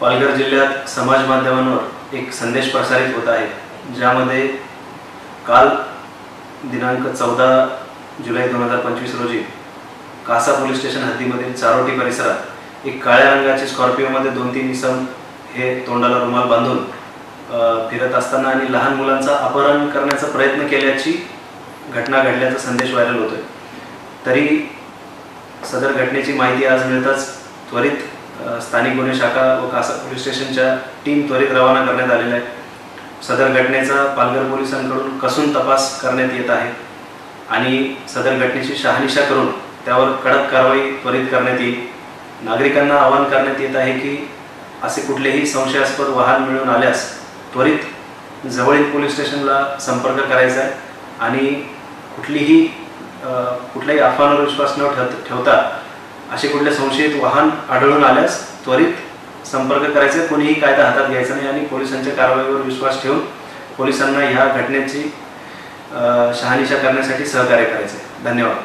पालघर जिल्ह्यात समाज माध्यमांवर एक संदेश प्रसारित होत आहे, ज्यामध्ये काल दिनांक 14 जुलै 2025 रोजी कासा पोलीस स्टेशन हद्दीमधील चारोटी परिसरात एक काळ्या रंगाची स्कॉर्पिओमध्ये 2-3 इसम हे तोंडाला रुमाल बांधून फिरत असताना आणि लहान मुलांचा अपहरण करण्याचा प्रयत्न केल्याची घटना घडल्याचा संदेश व्हायरल होतोय। तरी सदर घटनेची माहिती आज मिळताच त्वरित स्थानिक गुन्हे शाखा व कासा पोलीस स्टेशनच्या टीम त्वरित रवाना करण्यात आलेल्या आहे। सदर घटनेचा पालघर पोलिसांकडून कसून तपास करण्यात येत आहे आणि सदर घटनेची शहानिशा करून त्यावर कडक कारवाई त्वरित करण्यात येईल। नागरिकांना आवाहन करण्यात येत आहे की असे कुठलेही संशयास्पद वाहन मिळून आल्यास त्वरित जवळील पोलीस स्टेशनला संपर्क करायचा आहे आणि कुठल्याही अफवांवर विश्वास न ठेवता असे कुठले संशयित वाहन आढळून आल्यास त्वरित संपर्क करायचा, कोणीही कायदा हातात घ्यायचा नाही आणि पोलिसांच्या कारवाईवर विश्वास ठेवून पोलिसांना ह्या घटनेची शहानिशा करण्यासाठी सहकार्य करायचे। धन्यवाद।